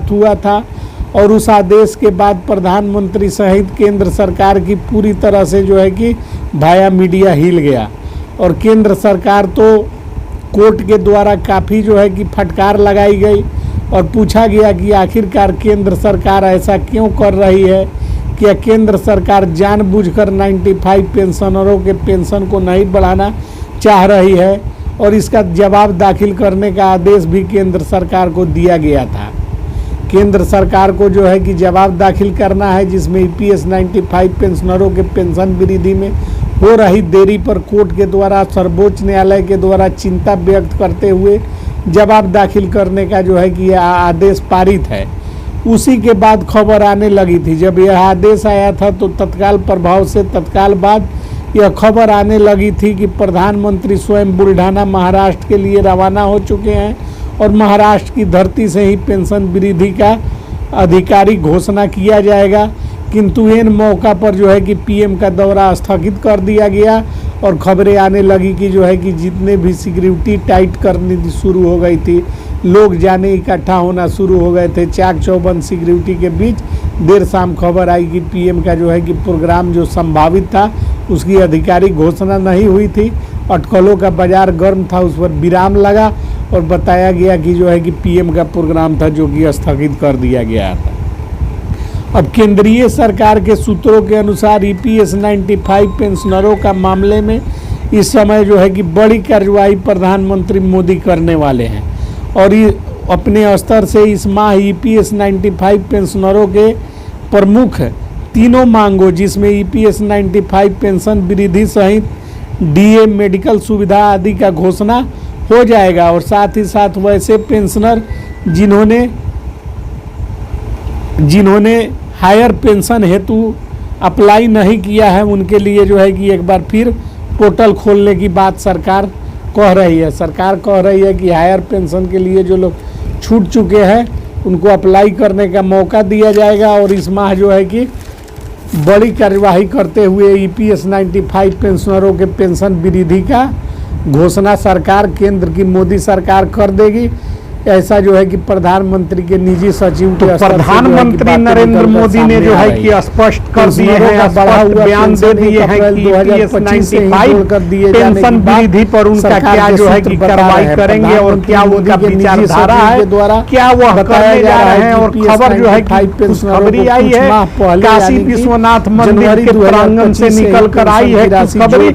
प्राप्त हुआ था और उस आदेश के बाद प्रधानमंत्री सहित केंद्र सरकार की पूरी तरह से जो है कि भाया मीडिया हिल गया और केंद्र सरकार तो कोर्ट के द्वारा काफ़ी जो है कि फटकार लगाई गई और पूछा गया कि आखिरकार केंद्र सरकार ऐसा क्यों कर रही है, क्या केंद्र सरकार जानबूझकर 95 पेंशनरों के पेंशन को नहीं बढ़ाना चाह रही है। और इसका जवाब दाखिल करने का आदेश भी केंद्र सरकार को दिया गया था। केंद्र सरकार को जो है कि जवाब दाखिल करना है, जिसमें EPS 95 पेंशनरों के पेंशन वृद्धि में हो रही देरी पर कोर्ट के द्वारा सर्वोच्च न्यायालय के द्वारा चिंता व्यक्त करते हुए जवाब दाखिल करने का जो है कि यह आदेश पारित है। उसी के बाद खबर आने लगी थी, जब यह आदेश आया था तो तत्काल प्रभाव से तत्काल बाद यह खबर आने लगी थी कि प्रधानमंत्री स्वयं बुल्ढाना महाराष्ट्र के लिए रवाना हो चुके हैं और महाराष्ट्र की धरती से ही पेंशन वृद्धि का आधिकारिक घोषणा किया जाएगा। किंतु इन मौका पर जो है कि PM का दौरा स्थगित कर दिया गया और खबरें आने लगी कि जो है कि जितने भी सिक्योरिटी टाइट करनी शुरू हो गई थी, लोग जाने इकट्ठा होना शुरू हो गए थे चाक चौबंद सिक्योरिटी के बीच, देर शाम खबर आई कि PM का जो है कि प्रोग्राम जो संभावित था उसकी आधिकारिक घोषणा नहीं हुई थी। अटकलों का बाजार गर्म था, उस पर विराम लगा और बताया गया कि जो है कि PM का प्रोग्राम था जो कि स्थगित कर दिया गया था। अब केंद्रीय सरकार के सूत्रों के अनुसार EPS 95 पेंशनरों का मामले में इस समय जो है कि बड़ी कार्रवाई प्रधानमंत्री मोदी करने वाले हैं और अपने स्तर से इस माह EPS 95 पेंशनरों के प्रमुख तीनों मांगों, जिसमें EPS 95 पेंशन वृद्धि सहित DA मेडिकल सुविधा आदि का घोषणा हो जाएगा और साथ ही साथ वैसे पेंशनर जिन्होंने हायर पेंशन हेतु अप्लाई नहीं किया है, उनके लिए जो है कि एक बार फिर पोर्टल खोलने की बात सरकार कह रही है। सरकार कह रही है कि हायर पेंशन के लिए जो लोग छूट चुके हैं उनको अप्लाई करने का मौका दिया जाएगा और इस माह जो है कि बड़ी कार्यवाही करते हुए EPS 95 पेंशनरों के पेंशन वृद्धि का घोषणा सरकार, केंद्र की मोदी सरकार कर देगी। ऐसा जो है कि प्रधानमंत्री के निजी सचिव के प्रधानमंत्री नरेंद्र मोदी ने जो है कि स्पष्ट कर दिए हैं, स्पष्ट बयान दे दिए हैं कि EPS 95 पेंशन वृद्धि पर उनका क्या जो है कि कार्रवाई करेंगे और क्या उनका विचारधारा है, क्या वह करने जा रहे हैं। और खबर जो है कि खुशखबरी आई है, काशी विश्वनाथ मंदिर के प्रांगण से निकल कर आई है खुशखबरी,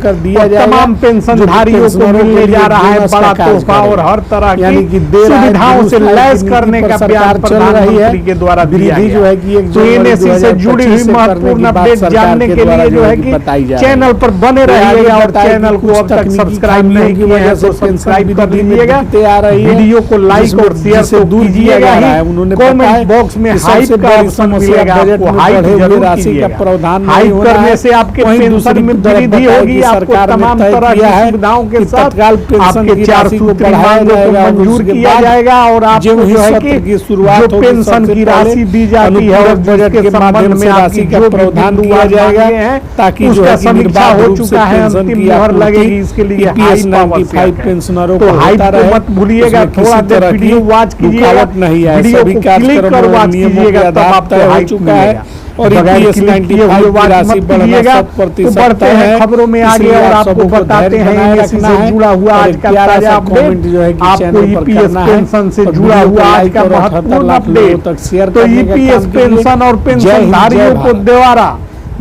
तमाम पेंशनधारियों को मिलने जा रहा है बड़ा तोहफा और हर तरह की सुविधाओं से लैस करने का प्यार प्रधानमंत्री के द्वारा दिया गया। जो है कि एक तो NSE से जुड़ी हुई महत्वपूर्ण अपडेट जानने के लिए जो है कि चैनल पर बने रहिए और चैनल को अब तक सब्सक्राइब नहीं किया है तो सब्सक्राइब कर लीजिएगा, वीडियो को लाइक और शेयर से दूर कीजिएगा। कमेंट बॉक्स में हाइप का ऑप्शन मिलेगा, आपको हाइप जरूर कीजिएगा। हाइप करने से आपके पेंशन में वृद्धि होगी, आपको तमाम तरह की सुविधाओं के साथ आपके 4 सूत्री मांगों को मंजूर किया जाएगा और आप जो है कि शुरुआत पेंशन की राशि दी जाती है और बजट के संबंध में राशि का प्रावधान दिया जाएगा ताकि उसका समीक्षा हो चुका है, अंतिम मोहर लगेगी। इसके लिए EPS 95 पेंशनरों को हाइप मत भूलिएगा, थोड़ा देर वीडियो वॉच कीजिएगा, वीडियो को क्लिक कर वॉच कीजिएगा, तब आपको हाइप चुका है। और EPS 95 राशि बढ़ना 100% बढ़ते हैं। खबरों में आगे और आपको बताते हैं NSE से जुड़ा हुआ आज का ताजा अपडेट जो है कि आपको EPS पेंशन से जुड़ा हुआ आज का महत्वपूर्ण अपडेट। तो EPS पेंशन और पेंशनधारियों को द्वारा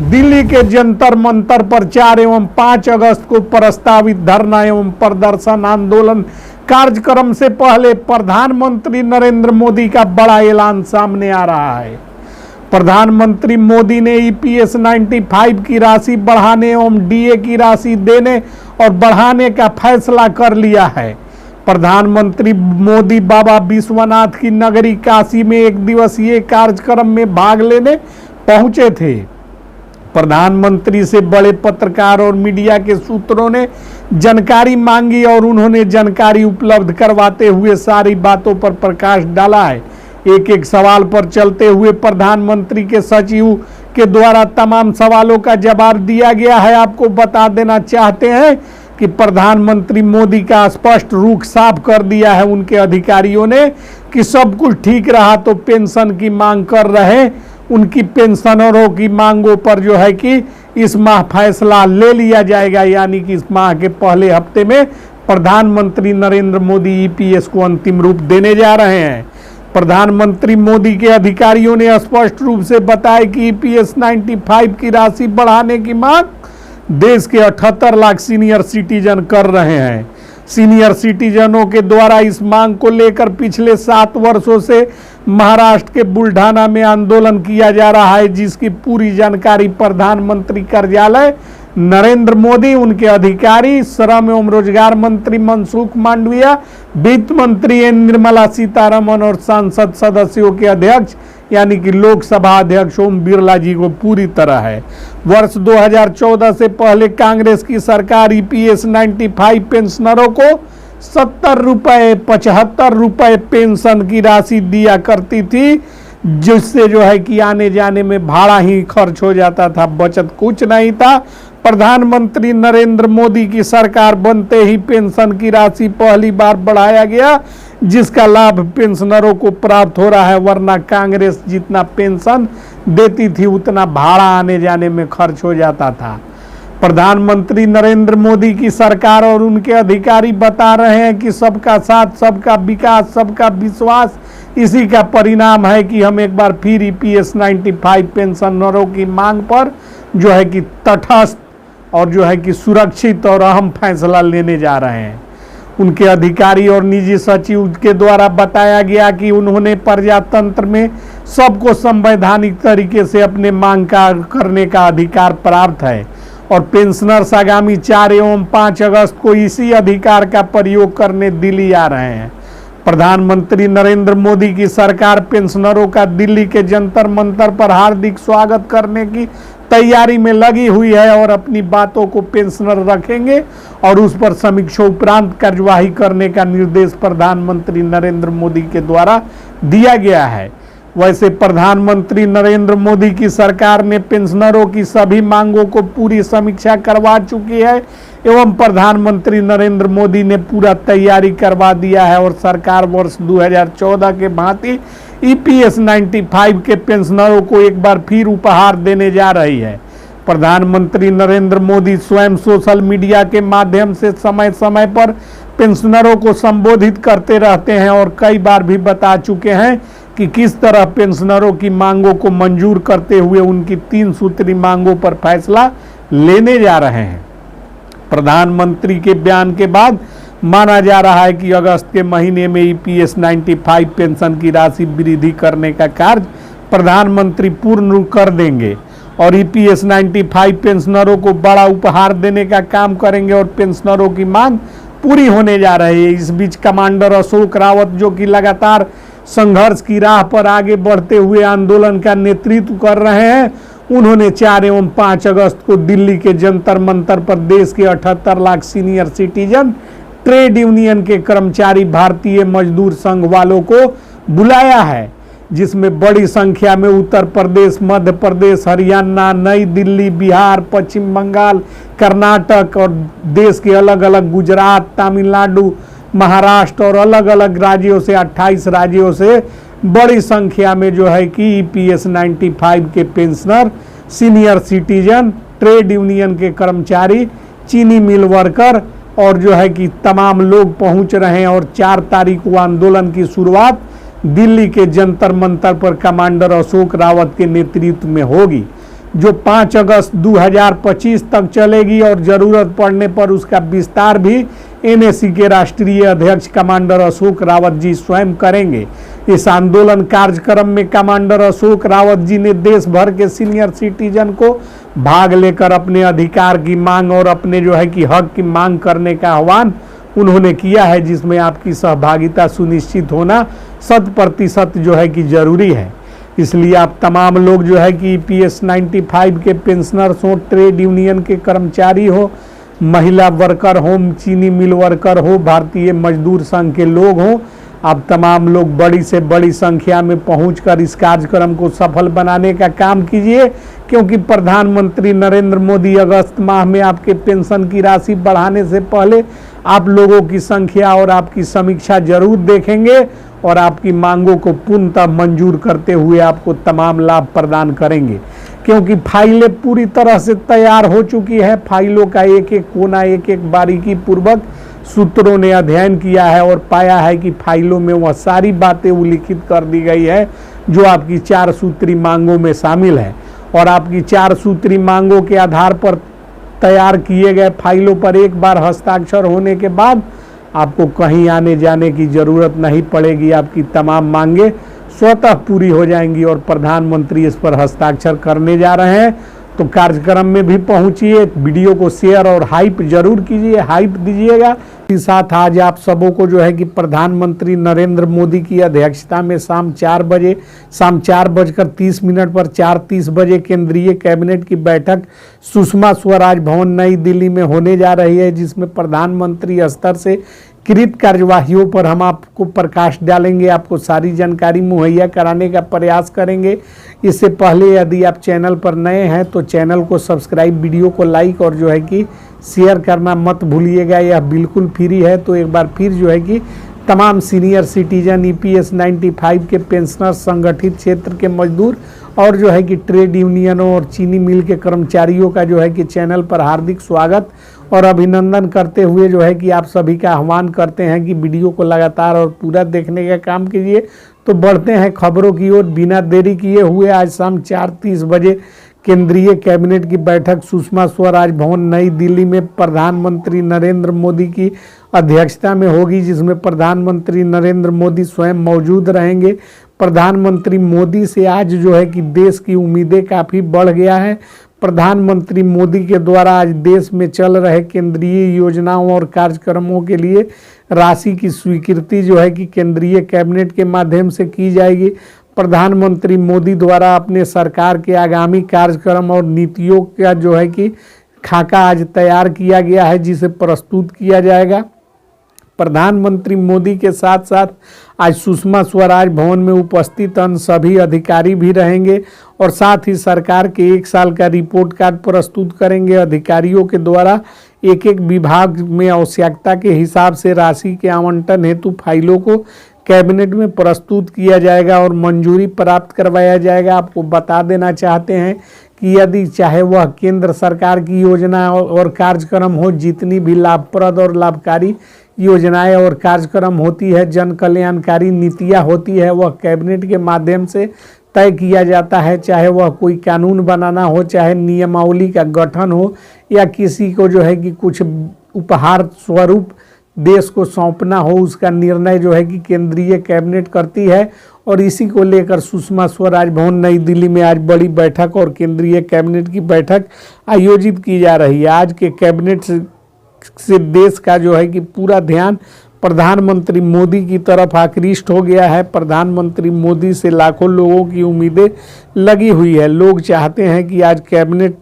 दिल्ली के जंतर मंतर पर 4 एवं 5 अगस्त को प्रस्तावित धरना एवं प्रदर्शन आंदोलन कार्यक्रम से पहले प्रधानमंत्री नरेंद्र मोदी का बड़ा ऐलान सामने आ रहा है। प्रधानमंत्री मोदी ने EPS 95 की राशि बढ़ाने एवं DA की राशि देने और बढ़ाने का फैसला कर लिया है। प्रधानमंत्री मोदी बाबा विश्वनाथ की नगरी काशी में एक दिवसीय कार्यक्रम में भाग लेने पहुंचे थे। प्रधानमंत्री से बड़े पत्रकार और मीडिया के सूत्रों ने जानकारी मांगी और उन्होंने जानकारी उपलब्ध करवाते हुए सारी बातों पर प्रकाश डाला है। एक एक सवाल पर चलते हुए प्रधानमंत्री के सचिव के द्वारा तमाम सवालों का जवाब दिया गया है। आपको बता देना चाहते हैं कि प्रधानमंत्री मोदी का स्पष्ट रुख साफ कर दिया है उनके अधिकारियों ने कि सब कुछ ठीक रहा तो पेंशन की मांग कर रहे, उनकी पेंशनरों की मांगों पर जो है कि इस माह फैसला ले लिया जाएगा, यानी कि इस माह के पहले हफ्ते में प्रधानमंत्री नरेंद्र मोदी ईपीएस को अंतिम रूप देने जा रहे हैं। प्रधानमंत्री मोदी के अधिकारियों ने स्पष्ट रूप से बताया कि ईपीएस 95 की राशि बढ़ाने की मांग देश के 78 लाख सीनियर सिटीजन कर रहे हैं। सीनियर सिटीजनों के द्वारा इस मांग को लेकर पिछले 7 वर्षों से महाराष्ट्र के बुल्ढाना में आंदोलन किया जा रहा है, जिसकी पूरी जानकारी प्रधानमंत्री कार्यालय नरेंद्र मोदी, उनके अधिकारी, श्रम एवं रोजगार मंत्री मनसुख मांडविया, वित्त मंत्री निर्मला सीतारमन और सांसद सदस्यों के अध्यक्ष यानी कि लोकसभा अध्यक्ष ओम बिरला जी को पूरी तरह है। वर्ष 2014 से पहले कांग्रेस की सरकार ईपीएस 95 पेंशनरों को 70 रुपए 75 रुपए पेंशन की राशि दिया करती थी, जिससे जो है कि आने जाने में भाड़ा ही खर्च हो जाता था, बचत कुछ नहीं था। प्रधानमंत्री नरेंद्र मोदी की सरकार बनते ही पेंशन की राशि पहली बार बढ़ाया गया, जिसका लाभ पेंशनरों को प्राप्त हो रहा है, वरना कांग्रेस जितना पेंशन देती थी उतना भाड़ा आने जाने में खर्च हो जाता था। प्रधानमंत्री नरेंद्र मोदी की सरकार और उनके अधिकारी बता रहे हैं कि सबका साथ, सबका विकास, सबका विश्वास, इसी का परिणाम है कि हम एक बार फिर ईपीएस 95 पेंशनरों की मांग पर जो है कि तटस्थ और जो है कि सुरक्षित और अहम फैसला लेने जा रहे हैं। उनके अधिकारी और निजी सचिव के द्वारा बताया गया कि उन्होंने प्रजातंत्र में सबको संवैधानिक तरीके से अपने मांग करने का अधिकार प्राप्त है और पेंशनर्स आगामी 4 एवं 5 अगस्त को इसी अधिकार का प्रयोग करने दिल्ली आ रहे हैं। प्रधानमंत्री नरेंद्र मोदी की सरकार पेंशनरों का दिल्ली के जंतर मंतर पर हार्दिक स्वागत करने की तैयारी में लगी हुई है और अपनी बातों को पेंशनर रखेंगे और उस पर समीक्षा उपरांत कार्यवाही करने का निर्देश प्रधानमंत्री नरेंद्र मोदी के द्वारा दिया गया है। वैसे प्रधानमंत्री नरेंद्र मोदी की सरकार ने पेंशनरों की सभी मांगों को पूरी समीक्षा करवा चुकी है एवं प्रधानमंत्री नरेंद्र मोदी ने पूरा तैयारी करवा दिया है और सरकार वर्ष 2014 के भांति ईपीएस 95 के पेंशनरों को एक बार फिर उपहार देने जा रही है। प्रधानमंत्री नरेंद्र मोदी स्वयं सोशल मीडिया के माध्यम से समय समय पर पेंशनरों को संबोधित करते रहते हैं और कई बार भी बता चुके हैं कि किस तरह पेंशनरों की मांगों को मंजूर करते हुए उनकी 3 सूत्री मांगों पर फैसला लेने जा रहे हैं। प्रधानमंत्री के बयान के बाद माना जा रहा है कि अगस्त के महीने में ईपीएस 95 पेंशन की राशि वृद्धि करने का कार्य प्रधानमंत्री पूर्ण कर देंगे और ईपीएस 95 पेंशनरों को बड़ा उपहार देने का काम करेंगे और पेंशनरों की मांग पूरी होने जा रही है। इस बीच कमांडर अशोक रावत, जो कि लगातार संघर्ष की राह पर आगे बढ़ते हुए आंदोलन का नेतृत्व कर रहे हैं, उन्होंने 4 एवं 5 अगस्त को दिल्ली के जंतर मंतर पर देश के 78 lakh senior citizen trade union के कर्मचारी भारतीय मजदूर संघ वालों को बुलाया है, जिसमें बड़ी संख्या में उत्तर प्रदेश, मध्य प्रदेश, हरियाणा, नई दिल्ली, बिहार, पश्चिम बंगाल, कर्नाटक और देश के अलग अलग गुजरात, तमिलनाडु, महाराष्ट्र और अलग अलग राज्यों से 28 राज्यों से बड़ी संख्या में जो है कि ईपीएस 95 के pensioner, senior citizen, trade union के कर्मचारी, चीनी मिल वर्कर और जो है कि तमाम लोग पहुंच रहे हैं और 4 तारीख को आंदोलन की शुरुआत दिल्ली के जंतर मंतर पर कमांडर अशोक रावत के नेतृत्व में होगी, जो 5 अगस्त 2025 तक चलेगी और जरूरत पड़ने पर उसका विस्तार भी एनएसी के राष्ट्रीय अध्यक्ष कमांडर अशोक रावत जी स्वयं करेंगे। इस आंदोलन कार्यक्रम में कमांडर अशोक रावत जी ने देश भर के सीनियर सिटीजन को भाग लेकर अपने अधिकार की मांग और अपने जो है कि हक की मांग करने का आह्वान उन्होंने किया है, जिसमें आपकी सहभागिता सुनिश्चित होना 100% जो है कि जरूरी है। इसलिए आप तमाम लोग जो है कि ईपीएस 95 के पेंशनर्स हो, ट्रेड यूनियन के कर्मचारी हो, महिला वर्कर हो, चीनी मिल वर्कर हो, भारतीय मजदूर संघ के लोग हो, आप तमाम लोग बड़ी से बड़ी संख्या में पहुंचकर इस कार्यक्रम को सफल बनाने का काम कीजिए क्योंकि प्रधानमंत्री नरेंद्र मोदी अगस्त माह में आपके पेंशन की राशि बढ़ाने से पहले आप लोगों की संख्या और आपकी समीक्षा जरूर देखेंगे और आपकी मांगों को पूर्णतः मंजूर करते हुए आपको तमाम लाभ प्रदान करेंगे, क्योंकि फाइलें पूरी तरह से तैयार हो चुकी है। फाइलों का एक एक कोना एक एक बारीकी पूर्वक सूत्रों ने अध्ययन किया है और पाया है कि फाइलों में वह सारी बातें उल्लिखित कर दी गई है जो आपकी 4 सूत्री मांगों में शामिल है। और आपकी 4 सूत्री मांगों के आधार पर तैयार किए गए फाइलों पर एक बार हस्ताक्षर होने के बाद आपको कहीं आने जाने की जरूरत नहीं पड़ेगी। आपकी तमाम मांगे स्वतः पूरी हो जाएंगी और प्रधानमंत्री इस पर हस्ताक्षर करने जा रहे हैं। तो कार्यक्रम में भी पहुंचिए, वीडियो को शेयर और हाइप जरूर कीजिए, हाइप दीजिएगा। इसी साथ आज आप सबों को जो है कि प्रधानमंत्री नरेंद्र मोदी की अध्यक्षता में शाम 4:30 पर 4:30 बजे केंद्रीय कैबिनेट की बैठक सुषमा स्वराज भवन नई दिल्ली में होने जा रही है, जिसमें प्रधानमंत्री स्तर से कृत कार्यवाहियों पर हम आपको प्रकाश डालेंगे, आपको सारी जानकारी मुहैया कराने का प्रयास करेंगे। इससे पहले यदि आप चैनल पर नए हैं तो चैनल को सब्सक्राइब, वीडियो को लाइक और जो है कि शेयर करना मत भूलिएगा, यह बिल्कुल फ्री है। तो एक बार फिर जो है कि तमाम सीनियर सिटीजन, EPS 95 के पेंशनर, संगठित क्षेत्र के मजदूर और जो है कि ट्रेड यूनियनों और चीनी मिल के कर्मचारियों का जो है कि चैनल पर हार्दिक स्वागत और अभिनंदन करते हुए जो है कि आप सभी का आह्वान करते हैं कि वीडियो को लगातार और पूरा देखने का काम कीजिए। तो बढ़ते हैं खबरों की ओर बिना देरी किए हुए। आज शाम 4:30 बजे केंद्रीय कैबिनेट की बैठक सुषमा स्वराज भवन नई दिल्ली में प्रधानमंत्री नरेंद्र मोदी की अध्यक्षता में होगी, जिसमें प्रधानमंत्री नरेंद्र मोदी स्वयं मौजूद रहेंगे। प्रधानमंत्री मोदी से आज जो है कि देश की उम्मीदें काफ़ी बढ़ गया है। प्रधानमंत्री मोदी के द्वारा आज देश में चल रहे केंद्रीय योजनाओं और कार्यक्रमों के लिए राशि की स्वीकृति जो है कि केंद्रीय कैबिनेट के माध्यम से की जाएगी। प्रधानमंत्री मोदी द्वारा अपने सरकार के आगामी कार्यक्रम और नीतियों का जो है कि खाका आज तैयार किया गया है, जिसे प्रस्तुत किया जाएगा। प्रधानमंत्री मोदी के साथ साथ आज सुषमा स्वराज भवन में उपस्थित अन्य सभी अधिकारी भी रहेंगे और साथ ही सरकार के 1 साल का रिपोर्ट कार्ड प्रस्तुत करेंगे। अधिकारियों के द्वारा एक एक विभाग में आवश्यकता के हिसाब से राशि के आवंटन हेतु फाइलों को कैबिनेट में प्रस्तुत किया जाएगा और मंजूरी प्राप्त करवाया जाएगा। आपको बता देना चाहते हैं कि यदि चाहे वह केंद्र सरकार की योजना और कार्यक्रम हो, जितनी भी लाभप्रद और लाभकारी योजनाएं और कार्यक्रम होती है, जन कल्याणकारी नीतियां होती है, वह कैबिनेट के माध्यम से तय किया जाता है। चाहे वह कोई कानून बनाना हो, चाहे नियमावली का गठन हो या किसी को जो है कि कुछ उपहार स्वरूप देश को सौंपना हो, उसका निर्णय जो है कि केंद्रीय कैबिनेट करती है। और इसी को लेकर सुषमा स्वराज भवन नई दिल्ली में आज बड़ी बैठक और केंद्रीय कैबिनेट की बैठक आयोजित की जा रही है। आज के कैबिनेट से देश का जो है कि पूरा ध्यान प्रधानमंत्री मोदी की तरफ आकृष्ट हो गया है। प्रधानमंत्री मोदी से लाखों लोगों की उम्मीदें लगी हुई है। लोग चाहते हैं कि आज कैबिनेट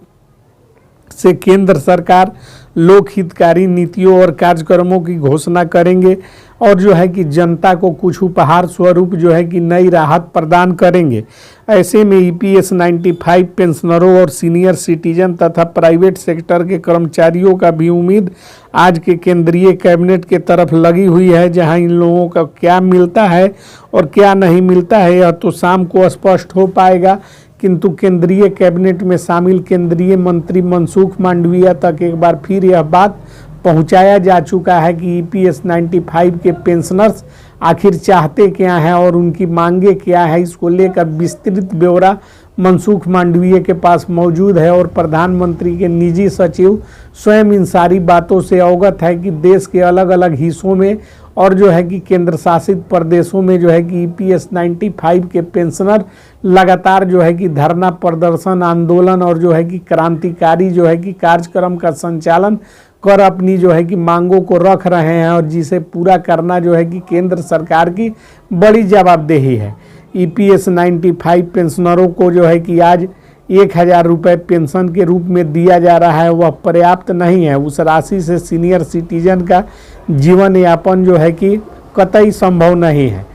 से केंद्र सरकार लोक हितकारी नीतियों और कार्यक्रमों की घोषणा करेंगे और जो है कि जनता को कुछ उपहार स्वरूप जो है कि नई राहत प्रदान करेंगे। ऐसे में EPS 95 पेंशनरों और सीनियर सिटीजन तथा प्राइवेट सेक्टर के कर्मचारियों का भी उम्मीद आज के केंद्रीय कैबिनेट के तरफ लगी हुई है, जहां इन लोगों का क्या मिलता है और क्या नहीं मिलता है यह तो शाम को स्पष्ट हो पाएगा। किंतु केंद्रीय कैबिनेट में शामिल केंद्रीय मंत्री मनसुख मांडविया तक एक बार फिर यह बात पहुंचाया जा चुका है कि EPS 95 के पेंशनर्स आखिर चाहते क्या हैं और उनकी मांगे क्या है। इसको लेकर विस्तृत ब्यौरा मनसुख मांडविया के पास मौजूद है और प्रधानमंत्री के निजी सचिव स्वयं इन सारी बातों से अवगत है कि देश के अलग अलग हिस्सों में और जो है कि केंद्र शासित प्रदेशों में जो है कि EPS 95 के पेंशनर लगातार जो है कि धरना प्रदर्शन, आंदोलन और जो है कि क्रांतिकारी जो है कि कार्यक्रम का संचालन कर अपनी जो है कि मांगों को रख रहे हैं और जिसे पूरा करना जो है कि केंद्र सरकार की बड़ी जवाबदेही है। EPS 95 पेंशनरों को जो है कि आज 1000 रुपये पेंशन के रूप में दिया जा रहा है, वह पर्याप्त नहीं है। उस राशि से सीनियर सिटीजन का जीवन यापन जो है कि कतई संभव नहीं है।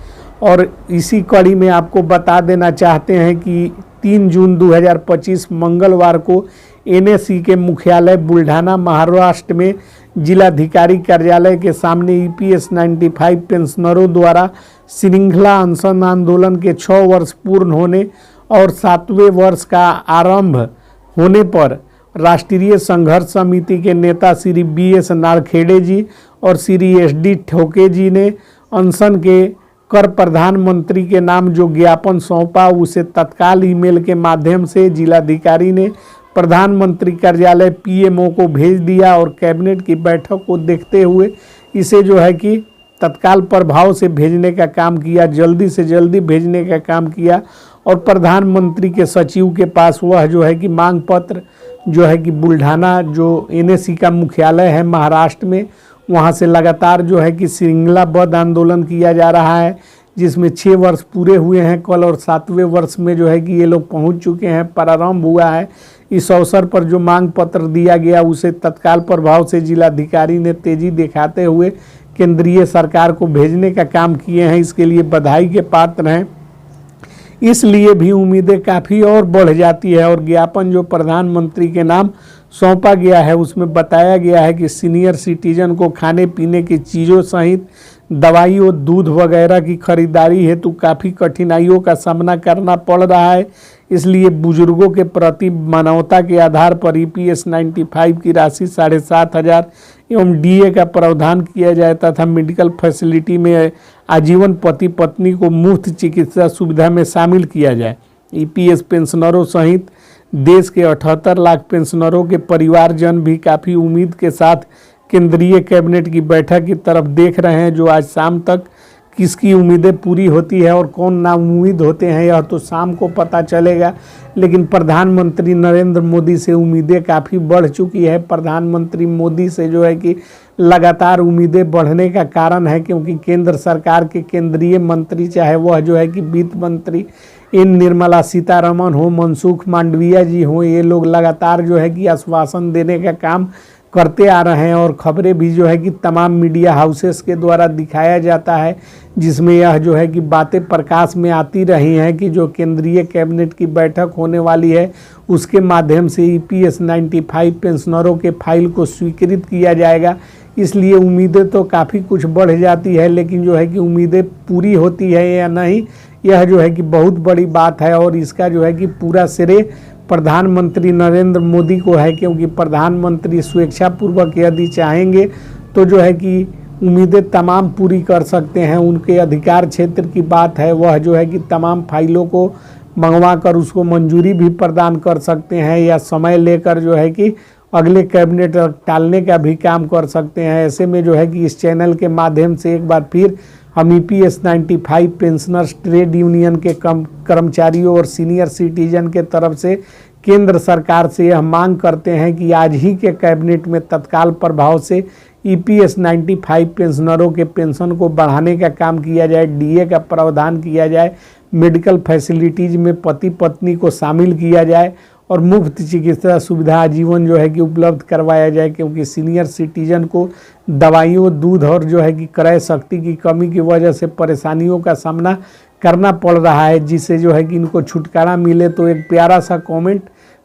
और इसी कड़ी में आपको बता देना चाहते हैं कि 3 जून 2025 मंगलवार को एनएसई के मुख्यालय बुल्ढाना महाराष्ट्र में जिलाधिकारी कार्यालय के सामने ईपीएस 95 पेंशनरों द्वारा श्रृंखला अनशन आंदोलन के 6 वर्ष पूर्ण होने और 7वें वर्ष का आरंभ होने पर राष्ट्रीय संघर्ष समिति के नेता श्री BS नारखेड़े जी और श्री SD ठोके जी ने अनशन के कर प्रधानमंत्री के नाम जो ज्ञापन सौंपा उसे तत्काल ईमेल के माध्यम से जिलाधिकारी ने प्रधानमंत्री कार्यालय PMO को भेज दिया और कैबिनेट की बैठक को देखते हुए इसे जो है कि तत्काल प्रभाव से भेजने का काम किया, जल्दी से जल्दी भेजने का काम किया। और प्रधानमंत्री के सचिव के पास वह जो है कि मांग पत्र जो है कि बुल्ढाना जो NSE का मुख्यालय है महाराष्ट्र में, वहाँ से लगातार जो है कि श्रृंखलाबद्ध आंदोलन किया जा रहा है, जिसमें 6 वर्ष पूरे हुए हैं कल और 7वें वर्ष में जो है कि ये लोग पहुंच चुके हैं, प्रारंभ हुआ है। इस अवसर पर जो मांग पत्र दिया गया उसे तत्काल प्रभाव से जिलाधिकारी ने तेजी दिखाते हुए केंद्रीय सरकार को भेजने का काम किए हैं। इसके लिए बधाई के पात्र हैं। इसलिए भी उम्मीदें काफ़ी और बढ़ जाती है। और ज्ञापन जो प्रधानमंत्री के नाम सौंपा गया है उसमें बताया गया है कि सीनियर सिटीजन को खाने पीने की चीज़ों सहित दवाई और दूध वगैरह की खरीदारी हेतु काफ़ी कठिनाइयों का सामना करना पड़ रहा है। इसलिए बुजुर्गों के प्रति मानवता के आधार पर EPS 95 की राशि 7,500 एवं DA का प्रावधान किया जाए तथा मेडिकल फैसिलिटी में आजीवन पति पत्नी को मुफ्त चिकित्सा सुविधा में शामिल किया जाए। EPS पेंशनरों सहित देश के 78 लाख पेंशनरों के परिवारजन भी काफ़ी उम्मीद के साथ केंद्रीय कैबिनेट की बैठक की तरफ देख रहे हैं। जो आज शाम तक किसकी उम्मीदें पूरी होती है और कौन नाउम्मीद होते हैं यह तो शाम को पता चलेगा। लेकिन प्रधानमंत्री नरेंद्र मोदी से उम्मीदें काफ़ी बढ़ चुकी है। प्रधानमंत्री मोदी से जो है कि लगातार उम्मीदें बढ़ने का कारण है क्योंकि केंद्र सरकार के केंद्रीय मंत्री, चाहे वह जो है कि वित्त मंत्री निर्मला सीतारमन हो, मनसुख मांडविया जी हो, ये लोग लगातार जो है कि आश्वासन देने का काम करते आ रहे हैं। और खबरें भी जो है कि तमाम मीडिया हाउसेस के द्वारा दिखाया जाता है, जिसमें यह जो है कि बातें प्रकाश में आती रही हैं कि जो केंद्रीय कैबिनेट की बैठक होने वाली है उसके माध्यम से EPS 95 पेंशनरों के फाइल को स्वीकृत किया जाएगा। इसलिए उम्मीदें तो काफ़ी कुछ बढ़ जाती है, लेकिन जो है कि उम्मीदें पूरी होती है या नहीं यह जो है कि बहुत बड़ी बात है। और इसका जो है कि पूरा श्रेय प्रधानमंत्री नरेंद्र मोदी को है, क्योंकि प्रधानमंत्री स्वेच्छापूर्वक यदि चाहेंगे तो जो है कि उम्मीदें तमाम पूरी कर सकते हैं। उनके अधिकार क्षेत्र की बात है, वह जो है कि तमाम फाइलों को मंगवा कर उसको मंजूरी भी प्रदान कर सकते हैं या समय लेकर जो है कि अगले कैबिनेट टालने का भी काम कर सकते हैं। ऐसे में जो है कि इस चैनल के माध्यम से एक बार फिर हम EPS 95 पेंशनर्स ट्रेड यूनियन के कर्मचारियों और सीनियर सिटीजन के तरफ से केंद्र सरकार से यह मांग करते हैं कि आज ही के कैबिनेट में तत्काल प्रभाव से EPS 95 पेंशनरों के पेंशन को बढ़ाने का काम किया जाए, DA का प्रावधान किया जाए, मेडिकल फैसिलिटीज़ में पति पत्नी को शामिल किया जाए और मुफ्त चिकित्सा सुविधा आजीवन जो है कि उपलब्ध करवाया जाए। क्योंकि सीनियर सिटीजन को दवाइयों, दूध और जो है कि क्रय शक्ति की कमी की वजह से परेशानियों का सामना करना पड़ रहा है, जिससे जो है कि इनको छुटकारा मिले। तो एक प्यारा सा कमेंट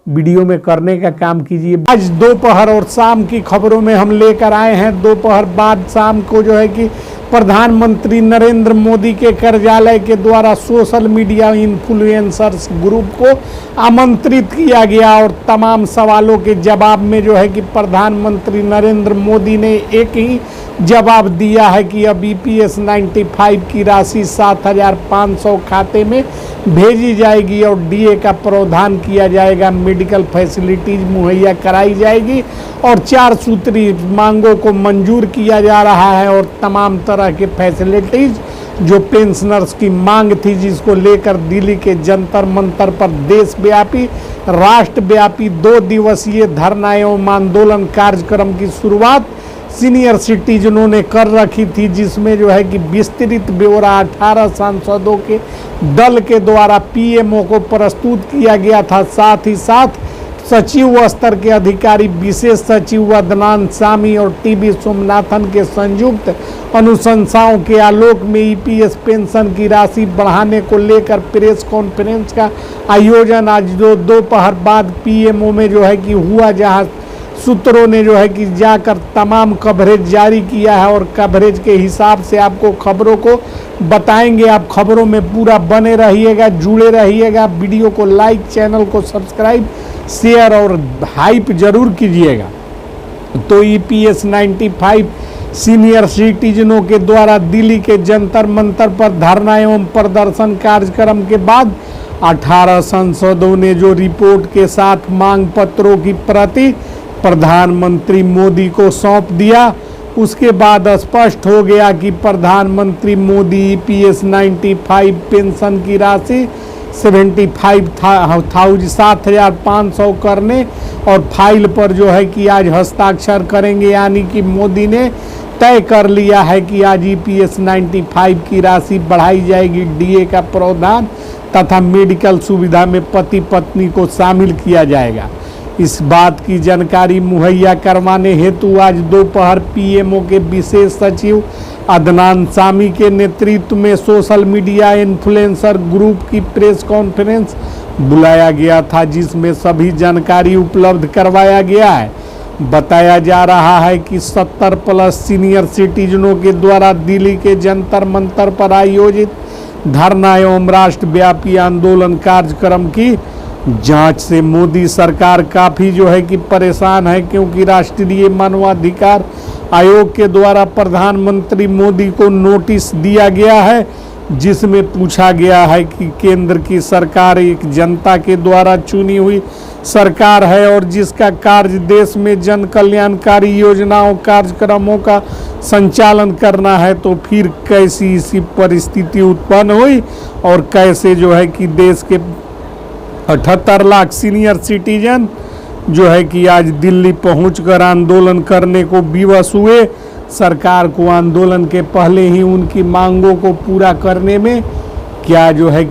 वीडियो में करने का काम कीजिए। आज दोपहर और शाम की खबरों में हम लेकर आए हैं दोपहर बाद शाम को जो है कि प्रधानमंत्री नरेंद्र मोदी के कार्यालय के द्वारा सोशल मीडिया इन्फ्लुएंसर्स ग्रुप को आमंत्रित किया गया और तमाम सवालों के जवाब में जो है कि प्रधानमंत्री नरेंद्र मोदी ने एक ही जवाब दिया है कि अब EPS 95 की राशि 7,500 खाते में भेजी जाएगी और DA का प्रावधान किया जाएगा, मेडिकल फैसिलिटीज मुहैया कराई जाएगी और 4 सूत्री मांगों को मंजूर किया जा रहा है। और तमाम तरह के फैसिलिटीज जो पेंशनर्स की मांग थी, जिसको लेकर दिल्ली के जंतर मंतर पर देशव्यापी राष्ट्रव्यापी 2 दिवसीय धरना एवं आंदोलन कार्यक्रम की शुरुआत सीनियर सिटीजनों ने कर रखी थी, जिसमें जो है कि विस्तृत ब्यौरा 18 सांसदों के दल के द्वारा PMO को प्रस्तुत किया गया था। साथ ही साथ सचिव स्तर के अधिकारी विशेष सचिव अदनान सामी और टीबी सोमनाथन के संयुक्त अनुशंसाओं के आलोक में ईपीएस पेंशन की राशि बढ़ाने को लेकर प्रेस कॉन्फ्रेंस का आयोजन आज दोपहर बाद पीएमओ में जो है कि हुआ, जहां सूत्रों ने जो है कि जाकर तमाम कवरेज जारी किया है और कवरेज के हिसाब से आपको खबरों को बताएंगे। आप खबरों में पूरा बने रहिएगा, जुड़े रहिएगा। वीडियो को लाइक, चैनल को सब्सक्राइब, शेयर और हाइप जरूर कीजिएगा। तो ईपीएस 95 सीनियर सिटीजनों के द्वारा दिल्ली के जंतर मंतर पर धरना एवं प्रदर्शन कार्यक्रम के बाद 18 सांसदों ने जो रिपोर्ट के साथ मांग पत्रों की प्रति प्रधानमंत्री मोदी को सौंप दिया। उसके बाद स्पष्ट हो गया कि प्रधानमंत्री मोदी ईपीएस 95 पेंशन की राशि 7,500 करने और फाइल पर जो है कि आज हस्ताक्षर करेंगे, यानी कि मोदी ने तय कर लिया है कि आज ईपीएस 95 की राशि बढ़ाई जाएगी। डीए का प्रावधान तथा मेडिकल सुविधा में पति पत्नी को शामिल किया जाएगा। इस बात की जानकारी मुहैया करवाने हेतु आज दोपहर पीएमओ के विशेष सचिव अदनान सामी के नेतृत्व में सोशल मीडिया इन्फ्लुएंसर ग्रुप की प्रेस कॉन्फ्रेंस बुलाया गया था, जिसमें सभी जानकारी उपलब्ध करवाया गया है। बताया जा रहा है कि 70 प्लस सीनियर सिटीजनों के द्वारा दिल्ली के जंतर मंतर पर आयोजित धरना एवं राष्ट्रव्यापी आंदोलन कार्यक्रम की जांच से मोदी सरकार काफ़ी जो है कि परेशान है, क्योंकि राष्ट्रीय मानवाधिकार आयोग के द्वारा प्रधानमंत्री मोदी को नोटिस दिया गया है, जिसमें पूछा गया है कि केंद्र की सरकार एक जनता के द्वारा चुनी हुई सरकार है और जिसका कार्य देश में जन कल्याणकारी योजनाओं कार्यक्रमों का संचालन करना है, तो फिर कैसी इसी परिस्थिति उत्पन्न हुई और कैसे जो है कि देश के 78 लाख सीनियर सिटीजन जो है कि आज दिल्ली पहुंचकर आंदोलन करने को विवश हुए। सरकार को आंदोलन के पहले ही उनकी मांगों को पूरा करने में क्या जो है